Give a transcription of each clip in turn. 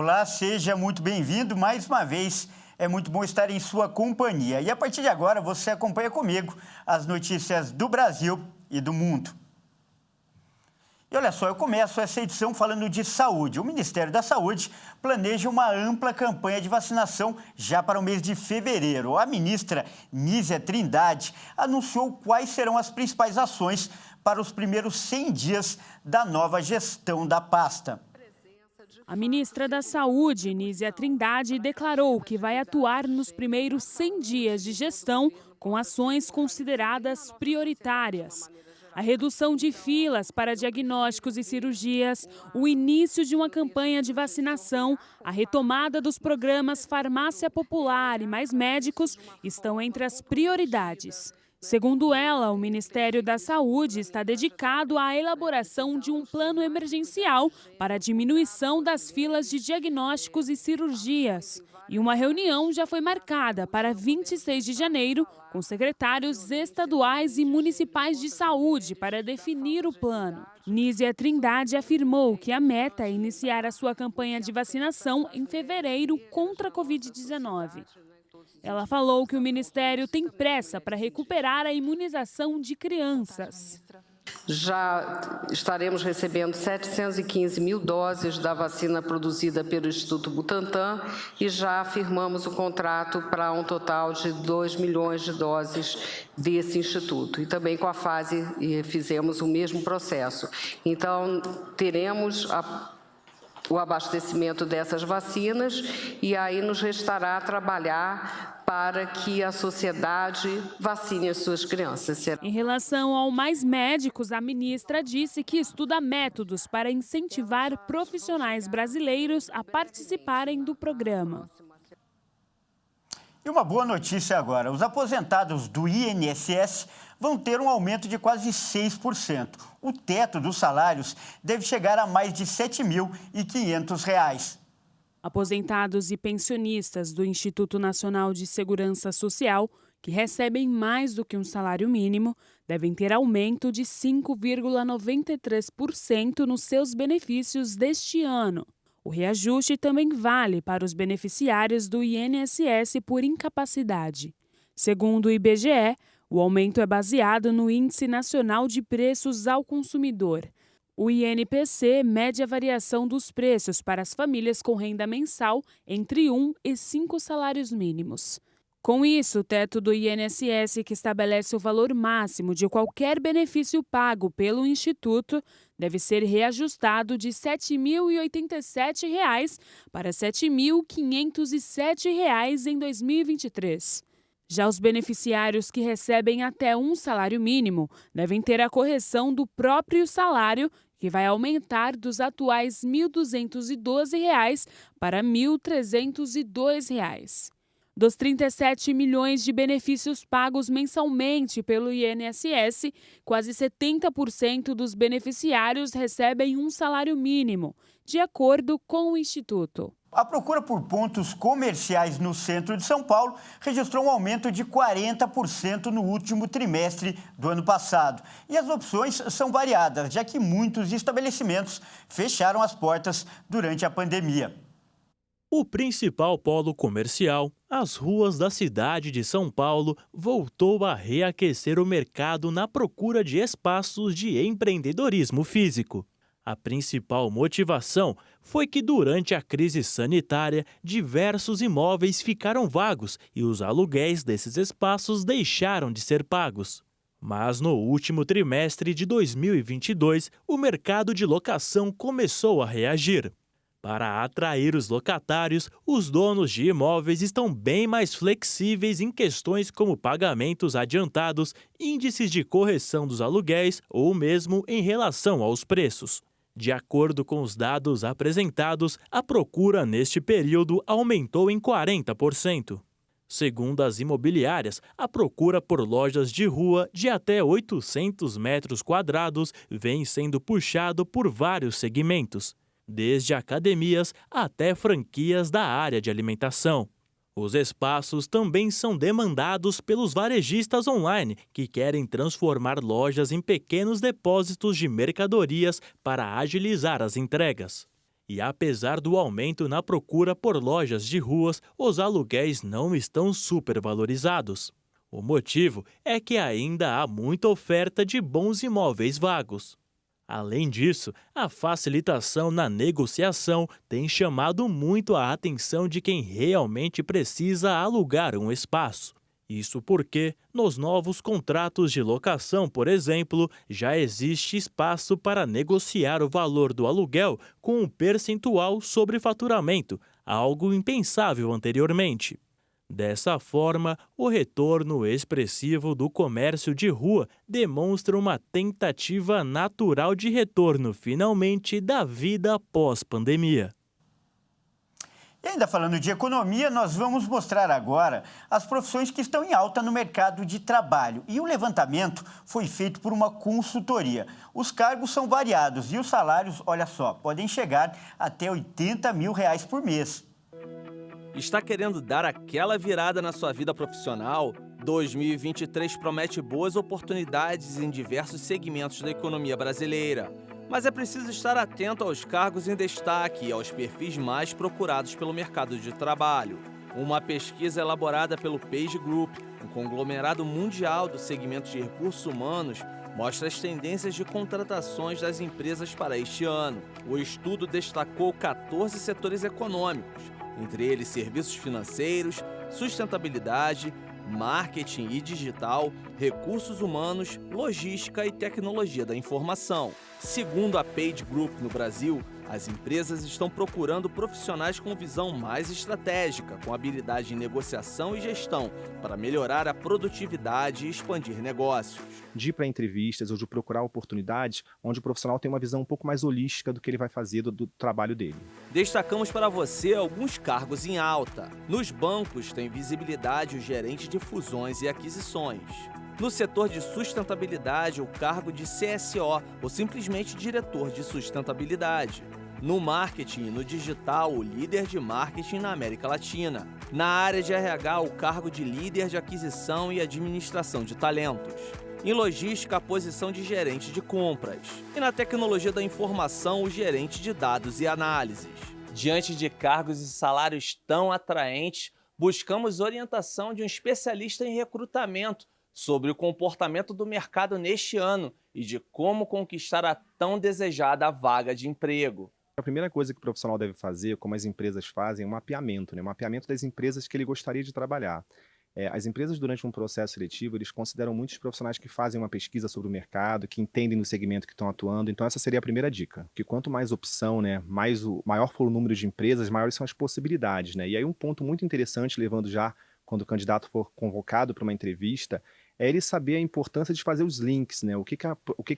Olá, seja muito bem-vindo mais uma vez. É muito bom estar em sua companhia. E a partir de agora você acompanha comigo as notícias do Brasil e do mundo. E olha só, eu começo essa edição falando de saúde. O Ministério da Saúde planeja uma ampla campanha de vacinação já para o mês de fevereiro. A ministra Nízia Trindade anunciou quais serão as principais ações para os primeiros 100 dias da nova gestão da pasta. A ministra da Saúde, Nízia Trindade, declarou que vai atuar nos primeiros 100 dias de gestão com ações consideradas prioritárias. A redução de filas para diagnósticos e cirurgias, o início de uma campanha de vacinação, a retomada dos programas Farmácia Popular e Mais Médicos estão entre as prioridades. Segundo ela, o Ministério da Saúde está dedicado à elaboração de um plano emergencial para a diminuição das filas de diagnósticos e cirurgias. E uma reunião já foi marcada para 26 de janeiro com secretários estaduais e municipais de saúde para definir o plano. Nízia Trindade afirmou que a meta é iniciar a sua campanha de vacinação em fevereiro contra a Covid-19. Ela falou que o Ministério tem pressa para recuperar a imunização de crianças. Já estaremos recebendo 715 mil doses da vacina produzida pelo Instituto Butantan e já firmamos o contrato para um total de 2 milhões de doses desse instituto. E também com a Pfizer fizemos o mesmo processo. Então, teremos o abastecimento dessas vacinas e aí nos restará trabalhar para que a sociedade vacine as suas crianças. Em relação ao Mais Médicos, a ministra disse que estuda métodos para incentivar profissionais brasileiros a participarem do programa. E uma boa notícia agora, os aposentados do INSS vão ter um aumento de quase 6%. O teto dos salários deve chegar a mais de R$ 7.500. Aposentados e pensionistas do Instituto Nacional de Segurança Social, que recebem mais do que um salário mínimo, devem ter aumento de 5,93% nos seus benefícios deste ano. O reajuste também vale para os beneficiários do INSS por incapacidade. Segundo o IBGE, o aumento é baseado no Índice Nacional de Preços ao Consumidor. O INPC mede a variação dos preços para as famílias com renda mensal entre 1 e 5 salários mínimos. Com isso, o teto do INSS, que estabelece o valor máximo de qualquer benefício pago pelo Instituto, deve ser reajustado de R$ 7.087 para R$ 7.507 em 2023. Já os beneficiários que recebem até um salário mínimo devem ter a correção do próprio salário, que vai aumentar dos atuais R$ 1.212 para R$ 1.302. Dos 37 milhões de benefícios pagos mensalmente pelo INSS, quase 70% dos beneficiários recebem um salário mínimo, de acordo com o Instituto. A procura por pontos comerciais no centro de São Paulo registrou um aumento de 40% no último trimestre do ano passado. E as opções são variadas, já que muitos estabelecimentos fecharam as portas durante a pandemia. O principal polo comercial, as ruas da cidade de São Paulo, voltou a reaquecer o mercado na procura de espaços de empreendedorismo físico. A principal motivação foi que, durante a crise sanitária, diversos imóveis ficaram vagos e os aluguéis desses espaços deixaram de ser pagos. Mas no último trimestre de 2022, o mercado de locação começou a reagir. Para atrair os locatários, os donos de imóveis estão bem mais flexíveis em questões como pagamentos adiantados, índices de correção dos aluguéis ou mesmo em relação aos preços. De acordo com os dados apresentados, a procura neste período aumentou em 40%. Segundo as imobiliárias, a procura por lojas de rua de até 800 metros quadrados vem sendo puxado por vários segmentos, desde academias até franquias da área de alimentação. Os espaços também são demandados pelos varejistas online, que querem transformar lojas em pequenos depósitos de mercadorias para agilizar as entregas. E apesar do aumento na procura por lojas de ruas, os aluguéis não estão supervalorizados. O motivo é que ainda há muita oferta de bons imóveis vagos. Além disso, a facilitação na negociação tem chamado muito a atenção de quem realmente precisa alugar um espaço. Isso porque, nos novos contratos de locação, por exemplo, já existe espaço para negociar o valor do aluguel com um percentual sobre faturamento, algo impensável anteriormente. Dessa forma, o retorno expressivo do comércio de rua demonstra uma tentativa natural de retorno, finalmente, da vida pós-pandemia. E ainda falando de economia, nós vamos mostrar agora as profissões que estão em alta no mercado de trabalho. E o levantamento foi feito por uma consultoria. Os cargos são variados e os salários, olha só, podem chegar até R$80 mil por mês. Está querendo dar aquela virada na sua vida profissional? 2023 promete boas oportunidades em diversos segmentos da economia brasileira. Mas é preciso estar atento aos cargos em destaque e aos perfis mais procurados pelo mercado de trabalho. Uma pesquisa elaborada pelo PageGroup, um conglomerado mundial do segmento de recursos humanos, mostra as tendências de contratações das empresas para este ano. O estudo destacou 14 setores econômicos, entre eles serviços financeiros, sustentabilidade, marketing e digital, recursos humanos, logística e tecnologia da informação. Segundo a PageGroup no Brasil, as empresas estão procurando profissionais com visão mais estratégica, com habilidade em negociação e gestão, para melhorar a produtividade e expandir negócios. De ir para entrevistas ou de procurar oportunidades onde o profissional tem uma visão um pouco mais holística do que ele vai fazer do trabalho dele. Destacamos para você alguns cargos em alta. Nos bancos tem visibilidade o gerente de fusões e aquisições. No setor de sustentabilidade, o cargo de CSO, ou simplesmente diretor de sustentabilidade. No marketing e no digital, o líder de marketing na América Latina. Na área de RH, o cargo de líder de aquisição e administração de talentos. Em logística, a posição de gerente de compras. E na tecnologia da informação, o gerente de dados e análises. Diante de cargos e salários tão atraentes, buscamos orientação de um especialista em recrutamento sobre o comportamento do mercado neste ano e de como conquistar a tão desejada vaga de emprego. A primeira coisa que o profissional deve fazer, como as empresas fazem, é um mapeamento, né? Um mapeamento das empresas que ele gostaria de trabalhar. As empresas, durante um processo seletivo, eles consideram muitos profissionais que fazem uma pesquisa sobre o mercado, que entendem do segmento que estão atuando. Então, essa seria a primeira dica. Que quanto mais opção, né, maior for o número de empresas, maiores são as possibilidades, né? E aí um ponto muito interessante, levando já quando o candidato for convocado para uma entrevista, é ele saber a importância de fazer os links, né? O que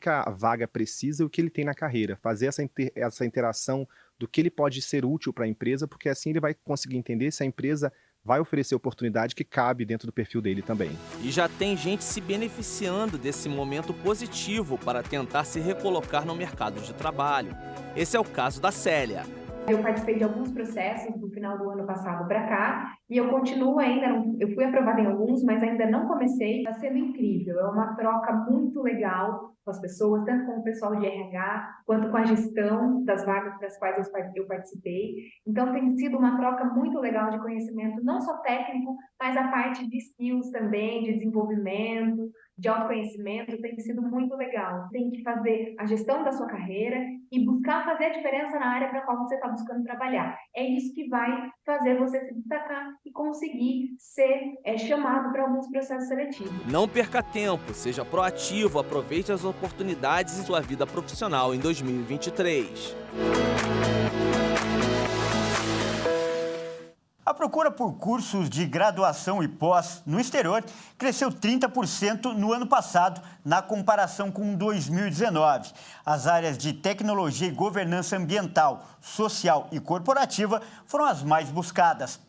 a vaga precisa e o que ele tem na carreira. Fazer essa interação do que ele pode ser útil para a empresa, porque assim ele vai conseguir entender se a empresa vai oferecer oportunidade que cabe dentro do perfil dele também. E já tem gente se beneficiando desse momento positivo para tentar se recolocar no mercado de trabalho. Esse é o caso da Célia. Eu participei de alguns processos do final do ano passado para cá e eu continuo ainda, eu fui aprovada em alguns, mas ainda não comecei. Está sendo incrível, é uma troca muito legal com as pessoas, tanto com o pessoal de RH, quanto com a gestão das vagas das quais eu participei. Então tem sido uma troca muito legal de conhecimento, não só técnico, mas a parte de skills também, de desenvolvimento, de autoconhecimento, tem sido muito legal. Tem que fazer a gestão da sua carreira e buscar fazer a diferença na área para a qual você está buscando trabalhar. É isso que vai fazer você se destacar e conseguir ser chamado para alguns processos seletivos. Não perca tempo, seja proativo, aproveite as oportunidades em sua vida profissional em 2023. A procura por cursos de graduação e pós no exterior cresceu 30% no ano passado, na comparação com 2019. As áreas de tecnologia e governança ambiental, social e corporativa foram as mais buscadas.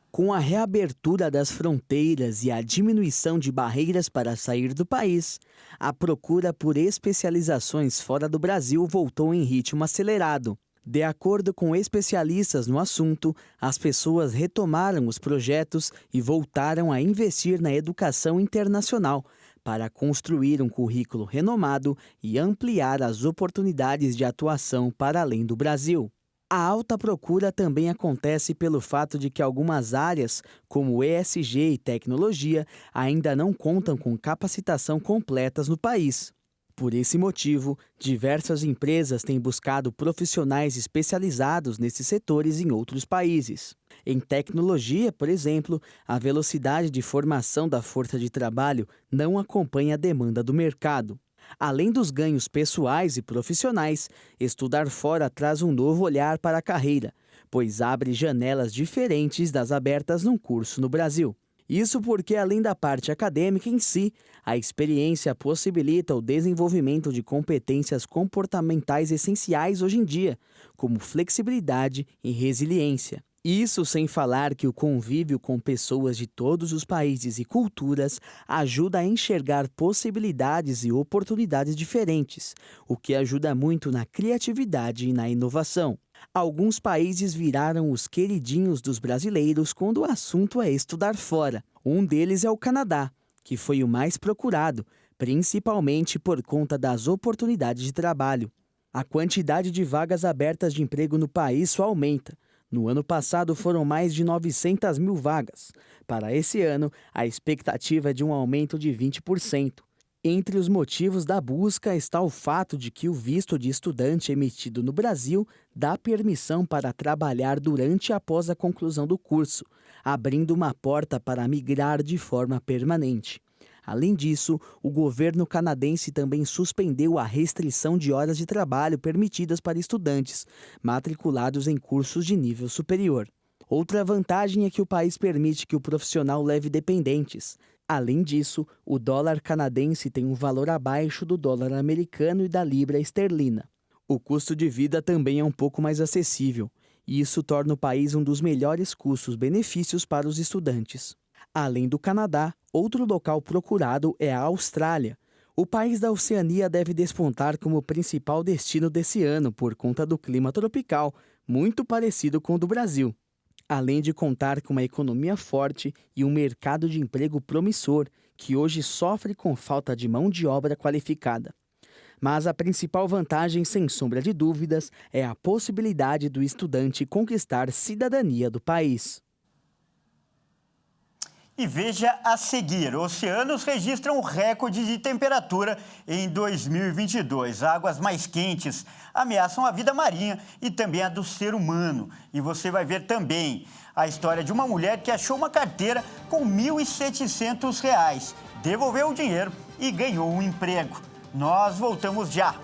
Com a reabertura das fronteiras e a diminuição de barreiras para sair do país, a procura por especializações fora do Brasil voltou em ritmo acelerado. De acordo com especialistas no assunto, as pessoas retomaram os projetos e voltaram a investir na educação internacional para construir um currículo renomado e ampliar as oportunidades de atuação para além do Brasil. A alta procura também acontece pelo fato de que algumas áreas, como ESG e tecnologia, ainda não contam com capacitação completas no país. Por esse motivo, diversas empresas têm buscado profissionais especializados nesses setores em outros países. Em tecnologia, por exemplo, a velocidade de formação da força de trabalho não acompanha a demanda do mercado. Além dos ganhos pessoais e profissionais, estudar fora traz um novo olhar para a carreira, pois abre janelas diferentes das abertas num curso no Brasil. Isso porque, além da parte acadêmica em si, a experiência possibilita o desenvolvimento de competências comportamentais essenciais hoje em dia, como flexibilidade e resiliência. Isso sem falar que o convívio com pessoas de todos os países e culturas ajuda a enxergar possibilidades e oportunidades diferentes, o que ajuda muito na criatividade e na inovação. Alguns países viraram os queridinhos dos brasileiros quando o assunto é estudar fora. Um deles é o Canadá, que foi o mais procurado, principalmente por conta das oportunidades de trabalho. A quantidade de vagas abertas de emprego no país só aumenta. No ano passado foram mais de 900 mil vagas. Para esse ano, a expectativa é de um aumento de 20%. Entre os motivos da busca está o fato de que o visto de estudante emitido no Brasil dá permissão para trabalhar durante e após a conclusão do curso, abrindo uma porta para migrar de forma permanente. Além disso, o governo canadense também suspendeu a restrição de horas de trabalho permitidas para estudantes matriculados em cursos de nível superior. Outra vantagem é que o país permite que o profissional leve dependentes. Além disso, o dólar canadense tem um valor abaixo do dólar americano e da libra esterlina. O custo de vida também é um pouco mais acessível, e isso torna o país um dos melhores custos-benefícios para os estudantes. Além do Canadá, outro local procurado é a Austrália. O país da Oceania deve despontar como principal destino desse ano por conta do clima tropical, muito parecido com o do Brasil. Além de contar com uma economia forte e um mercado de emprego promissor, que hoje sofre com falta de mão de obra qualificada. Mas a principal vantagem, sem sombra de dúvidas, é a possibilidade do estudante conquistar cidadania do país. E veja a seguir, oceanos registram recorde de temperatura em 2022. Águas mais quentes ameaçam a vida marinha e também a do ser humano. E você vai ver também a história de uma mulher que achou uma carteira com R$ 1.700, devolveu o dinheiro e ganhou um emprego. Nós voltamos já.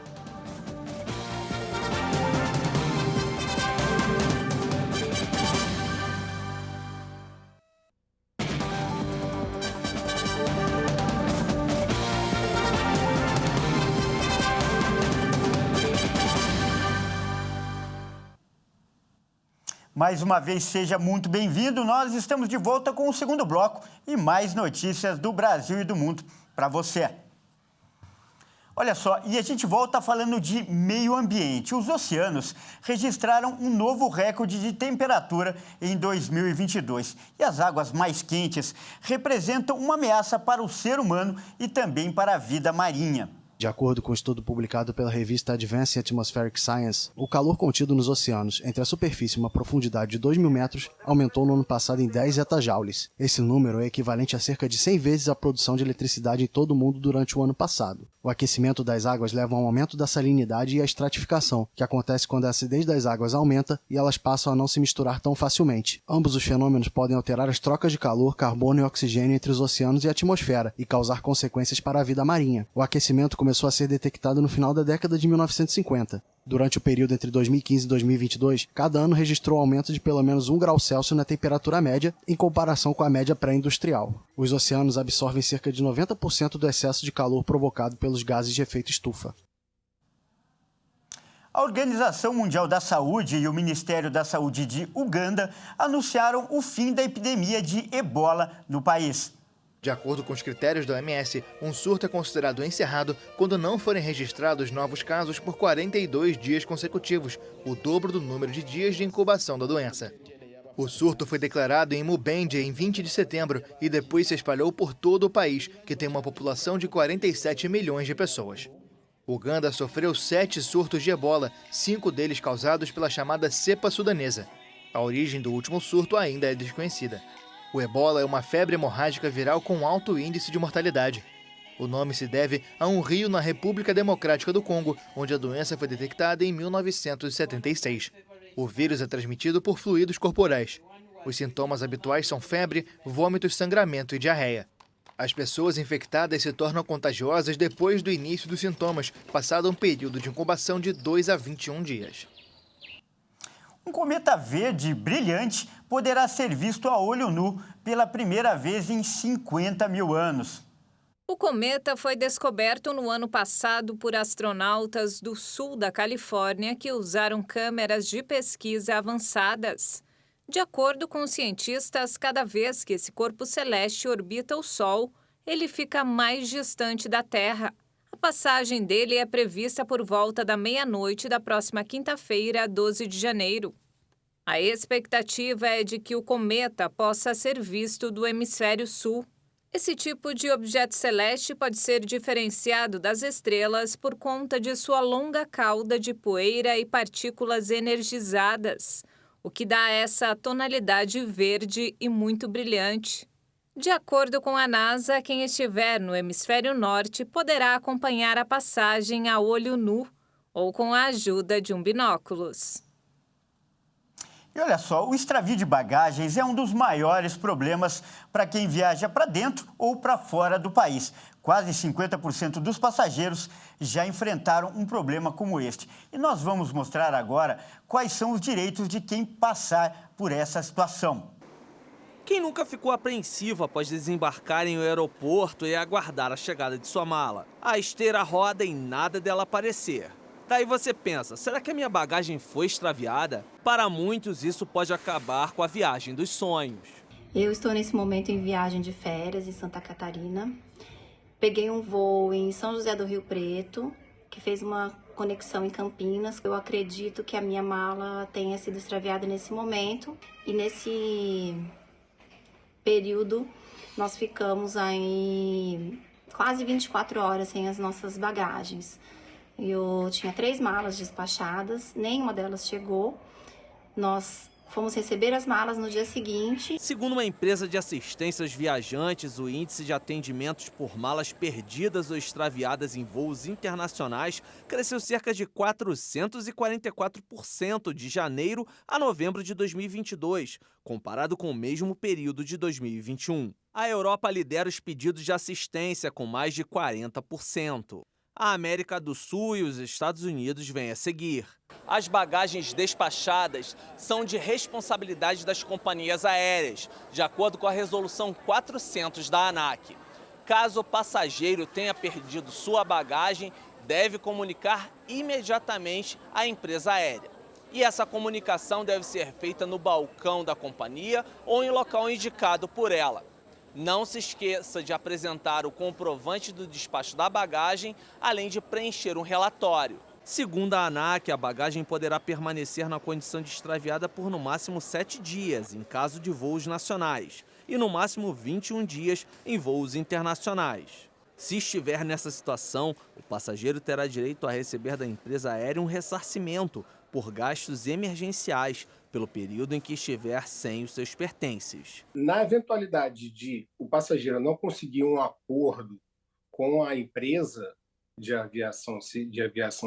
Mais uma vez, seja muito bem-vindo. Nós estamos de volta com o segundo bloco e mais notícias do Brasil e do mundo para você. Olha só, e a gente volta falando de meio ambiente. Os oceanos registraram um novo recorde de temperatura em 2022. E as águas mais quentes representam uma ameaça para o ser humano e também para a vida marinha. De acordo com um estudo publicado pela revista Advanced Atmospheric Science, o calor contido nos oceanos entre a superfície e uma profundidade de 2.000 metros aumentou no ano passado em 10 zetajoules. Esse número é equivalente a cerca de 100 vezes a produção de eletricidade em todo o mundo durante o ano passado. O aquecimento das águas leva a um aumento da salinidade e a estratificação, que acontece quando a acidez das águas aumenta e elas passam a não se misturar tão facilmente. Ambos os fenômenos podem alterar as trocas de calor, carbono e oxigênio entre os oceanos e a atmosfera e causar consequências para a vida marinha. O aquecimento começou a ser detectado no final da década de 1950. Durante o período entre 2015 e 2022, cada ano registrou aumento de pelo menos 1 grau Celsius na temperatura média em comparação com a média pré-industrial. Os oceanos absorvem cerca de 90% do excesso de calor provocado pelos gases de efeito estufa. A Organização Mundial da Saúde e o Ministério da Saúde de Uganda anunciaram o fim da epidemia de ebola no país. De acordo com os critérios da OMS, um surto é considerado encerrado quando não forem registrados novos casos por 42 dias consecutivos, o dobro do número de dias de incubação da doença. O surto foi declarado em Mubende em 20 de setembro e depois se espalhou por todo o país, que tem uma população de 47 milhões de pessoas. Uganda sofreu 7 surtos de ebola, 5 deles causados pela chamada cepa sudanesa. A origem do último surto ainda é desconhecida. O ebola é uma febre hemorrágica viral com alto índice de mortalidade. O nome se deve a um rio na República Democrática do Congo, onde a doença foi detectada em 1976. O vírus é transmitido por fluidos corporais. Os sintomas habituais são febre, vômitos, sangramento e diarreia. As pessoas infectadas se tornam contagiosas depois do início dos sintomas, passado um período de incubação de 2 a 21 dias. Um cometa verde brilhante poderá ser visto a olho nu pela primeira vez em 50 mil anos. O cometa foi descoberto no ano passado por astronautas do sul da Califórnia que usaram câmeras de pesquisa avançadas. De acordo com os cientistas, cada vez que esse corpo celeste orbita o Sol, ele fica mais distante da Terra. A passagem dele é prevista por volta da meia-noite da próxima quinta-feira, 12 de janeiro. A expectativa é de que o cometa possa ser visto do hemisfério sul. Esse tipo de objeto celeste pode ser diferenciado das estrelas por conta de sua longa cauda de poeira e partículas energizadas, o que dá essa tonalidade verde e muito brilhante. De acordo com a NASA, quem estiver no hemisfério norte poderá acompanhar a passagem a olho nu ou com a ajuda de um binóculos. E olha só, o extravio de bagagens é um dos maiores problemas para quem viaja para dentro ou para fora do país. Quase 50% dos passageiros já enfrentaram um problema como este. E nós vamos mostrar agora quais são os direitos de quem passar por essa situação. Quem nunca ficou apreensivo após desembarcar em um aeroporto e aguardar a chegada de sua mala? A esteira roda e nada dela aparecer. Daí você pensa, será que a minha bagagem foi extraviada? Para muitos, isso pode acabar com a viagem dos sonhos. Eu estou nesse momento em viagem de férias em Santa Catarina. Peguei um voo em São José do Rio Preto, que fez uma conexão em Campinas. Eu acredito que a minha mala tenha sido extraviada nesse momento. E nesse período, nós ficamos aí quase 24 horas sem as nossas bagagens. Eu tinha 3 malas despachadas, nenhuma delas chegou. Nós fomos receber as malas no dia seguinte. Segundo uma empresa de assistência aos viajantes, o índice de atendimentos por malas perdidas ou extraviadas em voos internacionais cresceu cerca de 444% de janeiro a novembro de 2022, comparado com o mesmo período de 2021. A Europa lidera os pedidos de assistência com mais de 40%. A América do Sul e os Estados Unidos vêm a seguir. As bagagens despachadas são de responsabilidade das companhias aéreas, de acordo com a Resolução 400 da ANAC. Caso o passageiro tenha perdido sua bagagem, deve comunicar imediatamente à empresa aérea. E essa comunicação deve ser feita no balcão da companhia ou em local indicado por ela. Não se esqueça de apresentar o comprovante do despacho da bagagem, além de preencher um relatório. Segundo a ANAC, a bagagem poderá permanecer na condição de extraviada por no máximo 7 dias, em caso de voos nacionais, e no máximo 21 dias em voos internacionais. Se estiver nessa situação, o passageiro terá direito a receber da empresa aérea um ressarcimento por gastos emergenciais pelo período em que estiver sem os seus pertences. Na eventualidade de o passageiro não conseguir um acordo com a empresa de aviação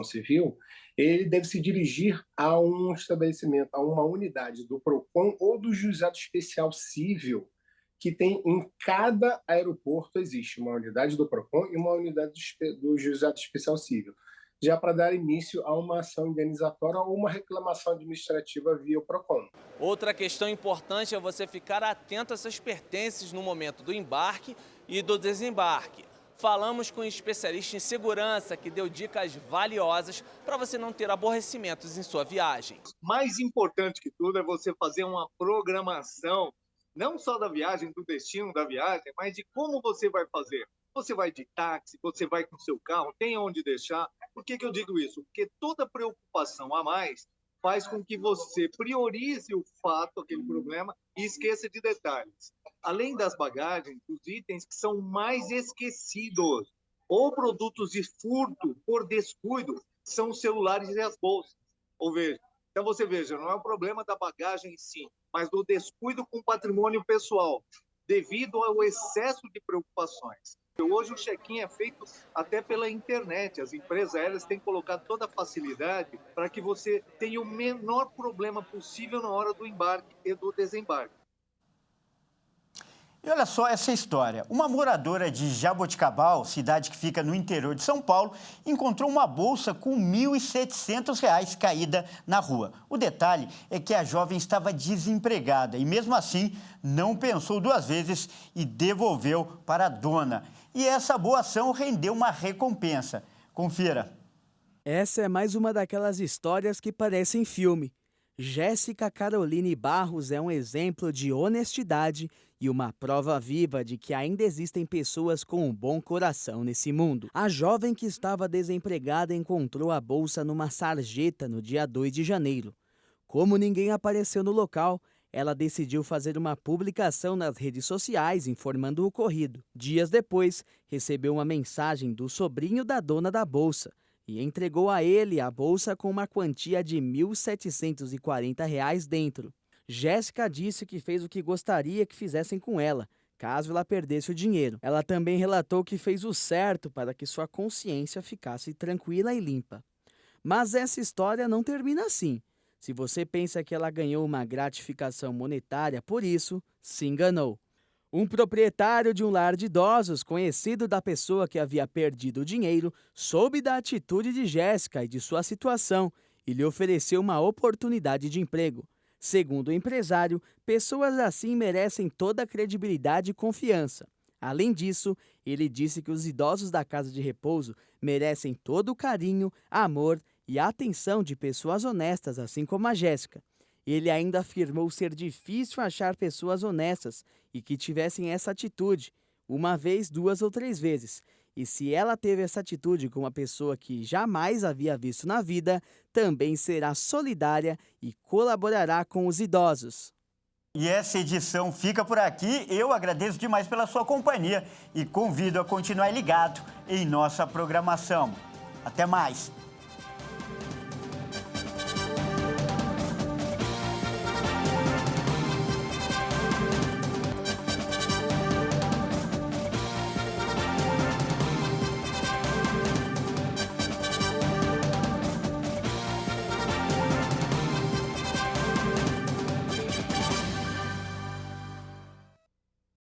civil, ele deve se dirigir a um estabelecimento, a uma unidade do PROCON ou do Juizado Especial Civil, que tem em cada aeroporto, existe uma unidade do PROCON e uma unidade do Juizado Especial Civil, já para dar início a uma ação indenizatória ou uma reclamação administrativa via o PROCON. Outra questão importante é você ficar atento a seus pertences no momento do embarque e do desembarque. Falamos com um especialista em segurança que deu dicas valiosas para você não ter aborrecimentos em sua viagem. Mais importante que tudo é você fazer uma programação, não só da viagem, do destino da viagem, mas de como você vai fazer. Você vai de táxi, você vai com seu carro, tem onde deixar. Por que eu digo isso? Porque toda preocupação a mais faz com que você priorize o fato, aquele problema, e esqueça de detalhes. Além das bagagens, os itens que são mais esquecidos. ou produtos de furto por descuido são os celulares e as bolsas. Então você veja, não é o problema da bagagem em si, mas do descuido com o patrimônio pessoal, devido ao excesso de preocupações. Hoje o check-in é feito até pela internet. As empresas aéreas têm colocado toda a facilidade para que você tenha o menor problema possível na hora do embarque e do desembarque. E olha só essa história. Uma moradora de Jaboticabal, cidade que fica no interior de São Paulo, encontrou uma bolsa com R$ 1.700 caída na rua. O detalhe é que a jovem estava desempregada e, mesmo assim, não pensou duas vezes e devolveu para a dona. E essa boa ação rendeu uma recompensa. Confira. Essa é mais uma daquelas histórias que parecem filme. Jéssica Caroline Barros é um exemplo de honestidade e uma prova viva de que ainda existem pessoas com um bom coração nesse mundo. A jovem que estava desempregada encontrou a bolsa numa sarjeta no dia 2 de janeiro. Como ninguém apareceu no local, ela decidiu fazer uma publicação nas redes sociais informando o ocorrido. Dias depois, recebeu uma mensagem do sobrinho da dona da bolsa e entregou a ele a bolsa com uma quantia de R$ 1.740 dentro. Jéssica disse que fez o que gostaria que fizessem com ela, caso ela perdesse o dinheiro. Ela também relatou que fez o certo para que sua consciência ficasse tranquila e limpa. Mas essa história não termina assim. Se você pensa que ela ganhou uma gratificação monetária por isso, se enganou. Um proprietário de um lar de idosos, conhecido da pessoa que havia perdido o dinheiro, soube da atitude de Jéssica e de sua situação e lhe ofereceu uma oportunidade de emprego. Segundo o empresário, pessoas assim merecem toda a credibilidade e confiança. Além disso, ele disse que os idosos da casa de repouso merecem todo o carinho, amor e atenção de pessoas honestas, assim como a Jéssica. Ele ainda afirmou ser difícil achar pessoas honestas e que tivessem essa atitude, uma vez, 2 ou 3 vezes. E se ela teve essa atitude com uma pessoa que jamais havia visto na vida, também será solidária e colaborará com os idosos. E essa edição fica por aqui. Eu agradeço demais pela sua companhia e convido a continuar ligado em nossa programação. Até mais!